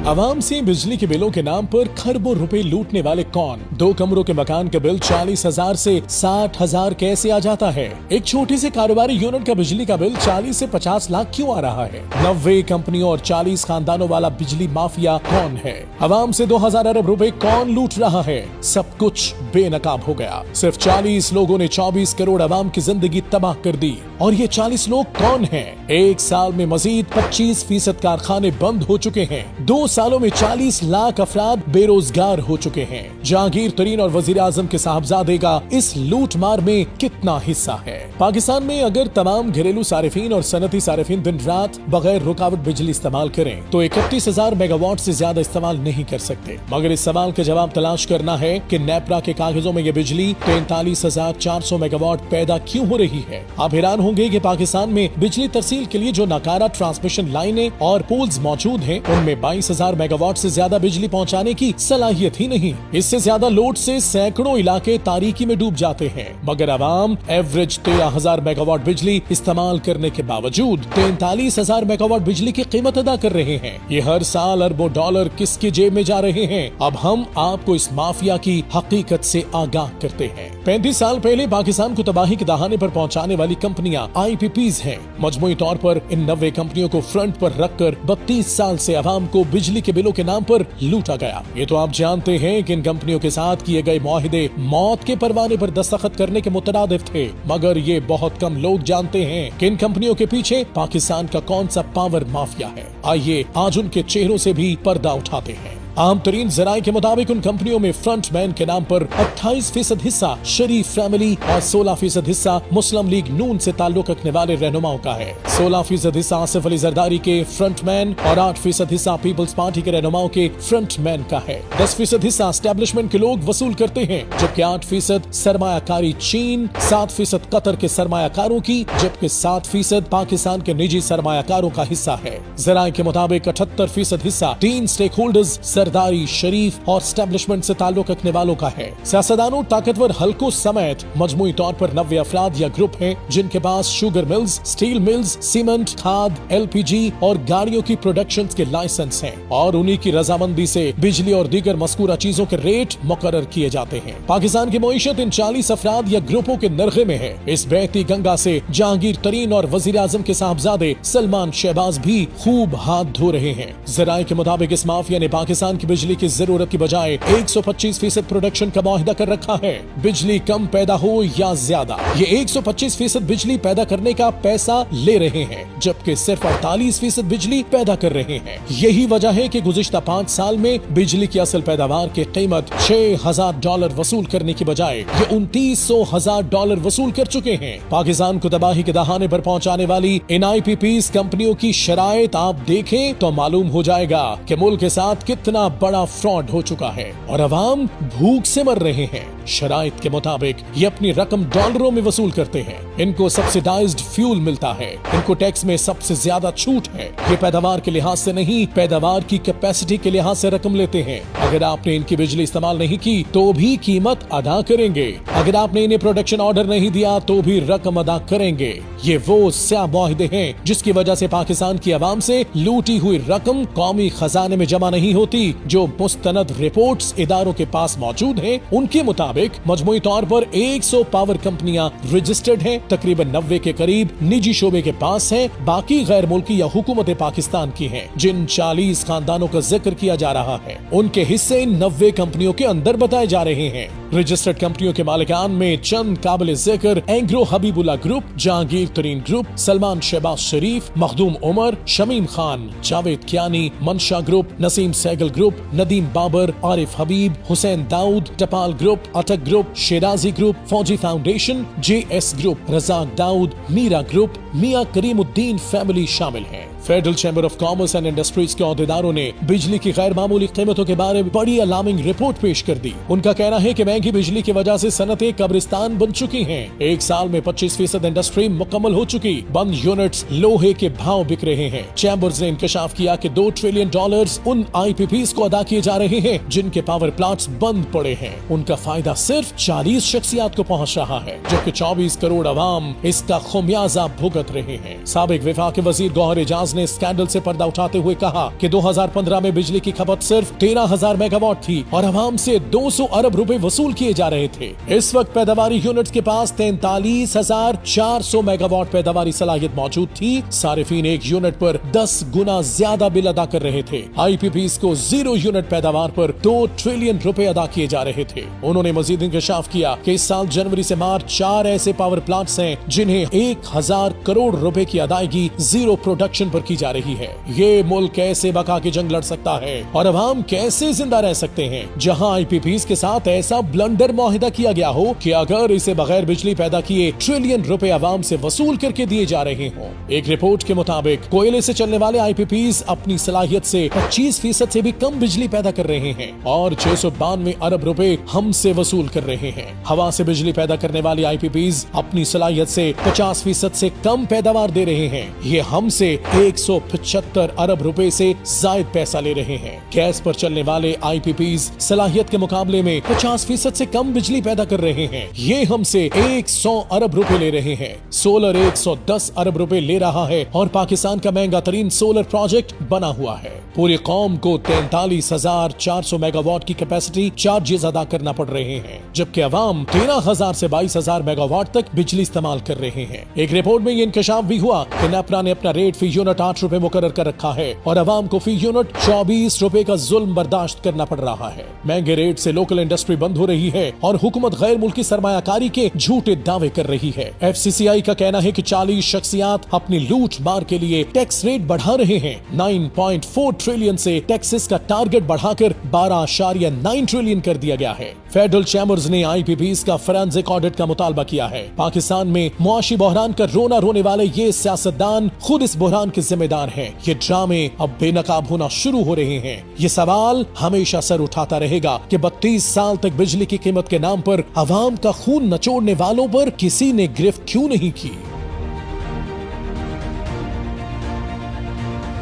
आवाम से बिजली के बिलों के नाम पर खरबों रुपए लूटने वाले कौन? 2 कमरों के मकान का बिल 40,000 से 60,000 कैसे आ जाता है? एक छोटे से कारोबारी यूनिट का बिजली का बिल 40 से 50 लाख क्यों आ रहा है? 90 कंपनियों और 40 खानदानों वाला बिजली माफिया कौन है? आवाम से 2000 अरब रुपए कौन लूट रहा है? सब कुछ बेनकाब हो गया। सिर्फ 40 लोगों ने 24 करोड़ आवाम की जिंदगी तबाह कर दी। और ये 40 लोग कौन हैं? एक साल में मजीद 25% कारखाने बंद हो चुके हैं। 2 सालों में 40 लाख अफराद बेरोजगार हो चुके हैं। जहांगीर तरीन और वजीर आजम के साहबजादे का इस लूट मार में कितना हिस्सा है? पाकिस्तान में अगर तमाम घरेलू सारिफीन और सनती सारिफीन दिन रात बगैर रुकावट बिजली इस्तेमाल करें तो 31,000 मेगावाट से ज्यादा इस्तेमाल नहीं कर सकते। मगर इस सवाल का जवाब तलाश करना है कि नेपरा के कागजों में ये बिजली 43,400 मेगावाट पैदा क्यों हो रही है। आप हैरान होंगे कि पाकिस्तान में बिजली तरसील के लिए जो नाकारा ट्रांसमिशन लाइनें और पोल्स मौजूद हैं, उनमें 22,000 मेगावाट से ज्यादा बिजली पहुंचाने की सलाहियत ही नहीं। इससे ज्यादा लोड से सैकड़ों इलाके तारीकी में डूब जाते हैं। मगर आवाम एवरेज 13,000 मेगावाट बिजली इस्तेमाल करने के बावजूद 43,000 मेगावाट बिजली की कीमत अदा कर रहे हैं। ये हर साल अरबों डॉलर किसकी जेब में जा रहे हैं? अब हम आपको इस माफिया की हकीकत से आगाह करते हैं। 35 साल पहले पाकिस्तान को तबाही के दहाने पर पहुंचाने वाली कंपनियां IPPs हैं। मजमूई तौर पर इन 90 कंपनियों को फ्रंट पर रखकर 32 साल से आवाम को बिजली के बिलों के नाम पर लूटा गया। ये तो आप जानते हैं कि इन कंपनियों के साथ किए गए मुआहिदे मौत के परवाने पर दस्तखत करने के मुतरादिफ थे। मगर ये बहुत कम लोग जानते हैं कि इन कंपनियों के पीछे पाकिस्तान का कौन सा पावर माफिया है। आइए आज उनके चेहरों से भी पर्दा उठाते हैं। आम तरीन जराये के मुताबिक उन कंपनियों में फ्रंट मैन के नाम पर 28% हिस्सा शरीफ फैमिली और 16% हिस्सा मुस्लिम लीग नून से ताल्लुक रखने वाले रहनुमाओं का है। 16% हिस्सा आसिफ अली जरदारी के फ्रंट मैन और 8% हिस्सा पीपल्स पार्टी के रहनुमाओं के फ्रंट मैन का है। 10% हिस्सा एस्टेब्लिशमेंट के लोग वसूल करते हैं, जबकि 8% सरमायाकारी चीन, 7% कतर के सरमायाकारों की, जबकि 7% पाकिस्तान के निजी सरमायाकारों का हिस्सा है। जराये के मुताबिक 78% हिस्सा 3 स्टेक होल्डर्स सरदारी, शरीफ और एस्टेब्लिशमेंट से ताल्लुक रखने वालों का है। सियासतदानों, ताकतवर हलकों समेत मजमूई तौर पर 90 अफराद या ग्रुप हैं जिनके पास sugar mills, steel mills, cement, खाद, LPG और गाड़ियों की प्रोडक्शन के लाइसेंस हैं और उन्हीं की रजामंदी से बिजली और दीगर मज़कूरा चीजों के रेट मुकर्रर किए जाते हैं। पाकिस्तान की मईशत इन 40 अफराद या ग्रुपों के नरखे में है। इस बहती गंगा से जहांगीर तरीन और वजीर आजम के साहबजादे सलमान शहबाज भी खूब हाथ धो रहे हैं। जराये के मुताबिक इस माफिया ने पाकिस्तान की बिजली की जरूरत की बजाय 125% प्रोडक्शन का मुआहिदा कर रखा है। बिजली कम पैदा हो या ज्यादा, ये 125% बिजली पैदा करने का पैसा ले रहे हैं, जबकि सिर्फ 48% बिजली पैदा कर रहे हैं। यही वजह है कि गुज़िश्ता 5 साल में बिजली की असल पैदावार की कीमत $6,000 वसूल करने की बजाय ये $29,000 वसूल कर चुके हैं। पाकिस्तान को तबाही के दहाने पर पहुंचाने वाली इन IPPs कंपनियों की शराइत आप देखें तो मालूम हो जाएगा कि मुल्क के साथ कितना बड़ा फ्रॉड हो चुका है और अवाम भूख से मर रहे हैं। शराइत के मुताबिक ये अपनी रकम डॉलरों में वसूल करते हैं। इनको सब्सिडाइज्ड फ्यूल मिलता है, इनको टैक्स में सबसे ज्यादा छूट है। ये पैदावार के लिहाज से नहीं, पैदावार की कैपेसिटी के लिहाज से रकम लेते हैं। अगर आपने इनकी बिजली इस्तेमाल नहीं की तो भी कीमत अदा करेंगे। अगर आपने इन्हें प्रोडक्शन ऑर्डर नहीं दिया तो भी रकम अदा करेंगे। ये वो स्या मुआहिदे हैं जिसकी वजह से पाकिस्तान की आवाम से लूटी हुई रकम कौमी खजाने में जमा नहीं होती। जो मुस्तनद रिपोर्ट्स इदारों के पास मौजूद हैं, उनके मुताबिक मजमूई तौर पर 100 पावर कंपनियां रजिस्टर्ड हैं, तकरीबन 90 के करीब निजी शोबे के पास हैं, बाकी गैर मुल्की या हुकूमत पाकिस्तान की हैं। जिन 40 खानदानों का जिक्र किया जा रहा है उनके हिस्से इन 90 कंपनियों के अंदर बताए जा रहे हैं। रजिस्टर्ड कंपनियों के मालिकान में चंद काबिल जिक्र Engro Habibullah group, Jahangir Tareen group, Salman Shahbaz Sharif, Makhdoom Umar, Shamim Khan, Javed Kiani, Mansha group, Naseem Sehgal group, Nadeem Babar, Arif Habib, Hussain Dawood, Tapal group, Attock group, Shirazi group, Fauji foundation, JS group, Razzaq Dawood, Meera group, Mian Karimuddin family शामिल हैं। Federal chamber of commerce and industries के अहदेदारों ने बिजली की गैर मामूली कीमतों के बारे में बड़ी अलार्मिंग रिपोर्ट पेश कर दी। उनका कहना है कि महंगी बिजली की वजह से सनतें कब्रिस्तान बन चुकी हैं। एक साल में 25% इंडस्ट्री मुकम्मल हो चुकी, बंद यूनिट्स लोहे के भाव बिक रहे हैं। चैम्बर्स ने इंकशाफ किया कि $2 ट्रिलियन उन IPPs को अदा किए जा रहे हैं जिनके पावर प्लांट्स बंद पड़े हैं। उनका फायदा सिर्फ 40 शख्सियात को पहुँच रहा है, जबकि 24 करोड़ अवाम इसका खुमियाजा भुगत रहे हैं। साबिक विफाक वजीर गौहर एजाज चैम्बर्स ने स्कैंडल से पर्दा उठाते हुए कहा कि 2015 में बिजली की खपत सिर्फ 13,000 मेगावाट थी और आवाम से 200 अरब रुपए वसूल किए जा रहे थे। इस वक्त पैदावारी यूनिट्स के पास 43,400 मेगावाट पैदावारी सलाहियत मौजूद थी। सारिफीन एक यूनिट पर 10 गुना ज्यादा बिल अदा कर रहे थे। IPPs को 0 यूनिट पैदावार पर 2 ट्रिलियन रुपए अदा किए जा रहे थे। उन्होंने मजीद इंकशाफ किया कि इस साल जनवरी से मार्च 4 ऐसे पावर प्लांट्स हैं जिन्हें 1,000 करोड़ रुपए की अदायगी जीरो प्रोडक्शन पर की जा रही है। ये मुल्क कैसे बका के जंग लड़ सकता है और अवाम कैसे जिंदा रह सकते हैं जहां IPPs के साथ ऐसा ब्लंडर मुआहिदा किया गया हो कि अगर इसे बगैर बिजली पैदा किए ट्रिलियन रुपए अवाम से वसूल करके दिए जा रहे हों। एक रिपोर्ट के मुताबिक कोयले से चलने वाले IPPs अपनी सलाहियत से 25% से भी कम बिजली पैदा कर रहे हैं और 692 अरब रुपए हमसे वसूल कर रहे हैं। हवा से बिजली पैदा करने वाली IPPs अपनी सलाहियत से 50% से कम पैदावार दे रहे हैं। ये हमसे 175 अरब रुपए से जायद पैसा ले रहे हैं। गैस पर चलने वाले IPPs सलाहियत के मुकाबले में 50% से कम बिजली पैदा कर रहे हैं। ये हमसे 100 अरब रुपए ले रहे हैं। सोलर 110 अरब रुपए ले रहा है और पाकिस्तान का महंगा तरीन सोलर प्रोजेक्ट बना हुआ है। पूरी कौम को 43,400 मेगावाट की कैपेसिटी चार्जेस अदा करना पड़ रहे हैं, जबकि अवाम 13,000 से 22,000 मेगावाट तक बिजली इस्तेमाल कर रहे हैं। एक रिपोर्ट में ये इंकशाफ भी हुआ कि नेपरा ने अपना रेट फी यूनिट 8 रुपए मुकर्रर कर रखा है और अवाम को फी यूनिट 24 रुपए का जुल्म बर्दाश्त करना पड़ रहा है। महंगे रेट से लोकल इंडस्ट्री बंद हो रही है और हुकूमत गैर मुल्की सरमायाकारी के झूठे दावे कर रही है। FCCI का कहना है कि 40 शख्सियात अपनी लूट मार के लिए टैक्स रेट बढ़ा रहे हैं। 9.4 ट्रिलियन से टैक्सेस का टारगेट बढ़ाकर 12.9 ट्रिलियन कर दिया गया है। फेडरल चैम्बर्स ने IPPs का फोरेंसिक ऑडिट का मुतालबा किया है। पाकिस्तान में मुआशी बहरान का रोना रोने वाले ये सियासतदान खुद इस बहरान के जिम्मेदार हैं। ये ड्रामे अब बेनकाब होना शुरू हो रहे हैं। ये सवाल हमेशा सर उठाता रहेगा कि 32 साल तक बिजली की कीमत के नाम पर अवाम का खून नचोड़ने वालों पर किसी ने गिरफ्त क्यों नहीं की।